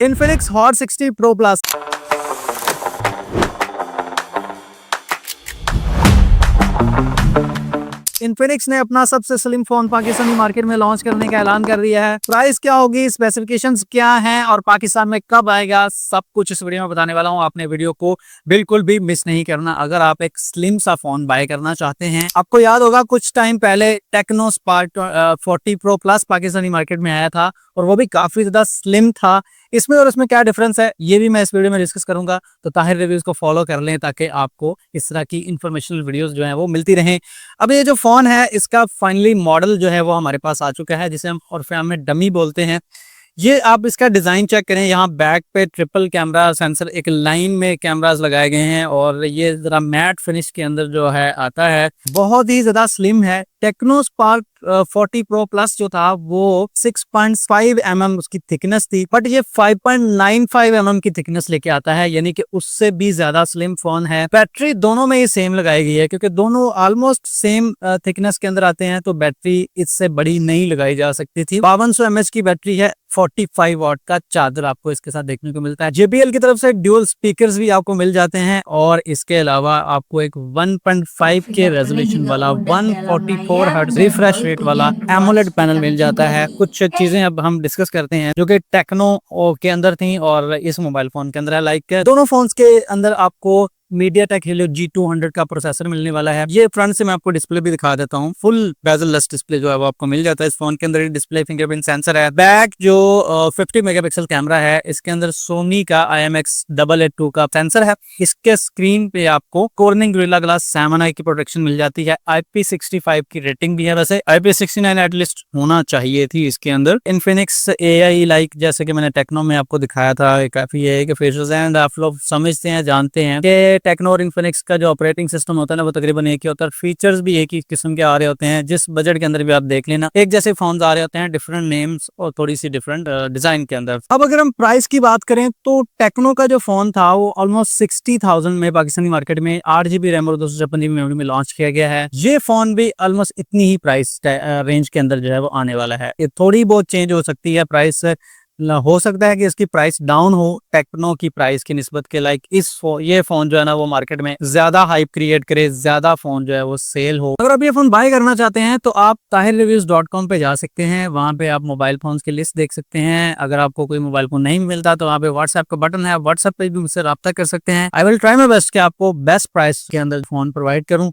Infinix Hot 60 Pro Plus। Infinix ने अपना सबसे स्लिम फोन पाकिस्तानी मार्केट में लॉन्च करने का ऐलान कर दिया है। प्राइस क्या होगी, स्पेसिफिकेशंस क्या हैं और पाकिस्तान में कब आएगा, सब कुछ इस वीडियो में बताने वाला हूं। आपने वीडियो को बिल्कुल भी मिस नहीं करना। अगर आप एक स्लिम सा फोन बाय करना चाहते हैं, आपको याद होगा कुछ टाइम पहले Tecno Spark 40 pro plus Pakistani market में आया था और वो भी काफी ज्यादा स्लिम था। इसमें और इसमें क्या डिफरेंस है ये भी मैं इस वीडियो में डिस्कस करूंगा। तो ताहिर रिव्यूज को फॉलो कर लें ताकि आपको इस तरह की इंफॉर्मेशनल वीडियोस जो है वो मिलती रहें। अब ये जो फोन है इसका फाइनली मॉडल जो है वो हमारे पास आ चुका है, जिसे हम उर्फ़ में डमी बोलते हैं। ये आप इसका डिजाइन चेक करें, यहाँ बैक पे ट्रिपल कैमरा सेंसर एक लाइन में कैमरास लगाए गए हैं और ये जरा मैट फिनिश के अंदर जो है आता है, बहुत ही ज्यादा स्लिम है। टेक्नो स्पार्क 40 प्रो प्लस जो था वो 6.5 mm उसकी थिकनेस थी, बट ये 5.95 mm की थिकनेस लेके आता है, यानी कि उससे भी ज्यादा स्लिम फोन है। बैटरी दोनों में ही सेम लगाई गई है क्योंकि दोनों ऑलमोस्ट सेम थिकनेस के अंदर आते हैं, तो बैटरी इससे बड़ी नहीं लगाई जा सकती थी। 5200 mAh की बैटरी है। 45 वाट का चार्जर आपको इसके साथ देखने को मिलता है। JBL की तरफ से ड्यूल स्पीकर्स भी आपको मिल जाते हैं और इसके अलावा आपको एक 1.5 के रेजोल्यूशन वाला 144 हर्ट्ज रिफ्रेश रेट वाला एमोलेड पैनल मिल जाता है। कुछ चीजें अब हम डिस्कस करते हैं जो कि टेक्नो के अंदर थी और इस मोबाइल फोन के अंदर है। लाइक दोनों फोन्स के अंदर आपको MediaTek Helio G200 का प्रोसेसर मिलने वाला है। ये फ्रंट से मैं आपको डिस्प्ले भी दिखा देता हूँ। फुल बेजल-लेस डिस्प्ले जो है वो आपको मिल जाता है इस फोन के अंदर। डिस्प्ले फिंगरप्रिंट सेंसर है। बैक जो 50 मेगापिक्सल कैमरा है, इसके अंदर सोनी का IMX882 का सेंसर है। इसके स्क्रीन पे आपको Corning Gorilla Glass 7i की प्रोटेक्शन मिल जाती है। IP65 की रेटिंग भी है, वैसे IP69 एटलीस्ट होना चाहिए थी इसके अंदर। Infinix AI लाइक जैसे कि मैंने टेक्नो में आपको दिखाया था, काफी है कि फीचर्स एंड आप लोग समझते हैं, जानते हैं कि टेक्नो और इन्फिनिक्स का जो ऑपरेटिंग सिस्टम होता है ना वो तकरीबन एक ही होता है। फीचर्स भी एक ही किस्म के आ रहे होते हैं। जिस बजट के अंदर भी आप देख लेना एक जैसे फोन आ रहे होते हैं, डिफरेंट नेम्स और थोड़ी सी डिफरेंट डिजाइन के अंदर। अब अगर हम प्राइस की बात करें तो टेक्नो का जो फोन था वो ऑलमोस्ट 60,000 में पाकिस्तानी मार्केट में 8GB रैम और 256GB मेमोरी में लॉन्च किया गया है। ये फोन भी ऑलमोस्ट इतनी ही प्राइस रेंज के अंदर जो है वो आने वाला है। ये थोड़ी बहुत चेंज हो सकती है प्राइस, हो सकता है कि इसकी प्राइस डाउन हो टेक्नो की प्राइस की निस्बत के। लाइक ये फोन जो है ना वो मार्केट में ज्यादा हाइप क्रिएट करे, ज्यादा फोन जो है वो सेल हो। अगर आप ये फोन बाय करना चाहते हैं तो आप tahirreviews.com पे जा सकते हैं। वहां पे आप मोबाइल फोन की लिस्ट देख सकते हैं। अगर आपको कोई मोबाइल फोन नहीं मिलता तो वहाँ पे व्हाट्सएप का बटन है, व्हाट्सएप पे भी मुझसे रब्ता कर सकते हैं। I will try my best कि आपको बेस्ट प्राइस के अंदर फोन प्रोवाइड करूँ।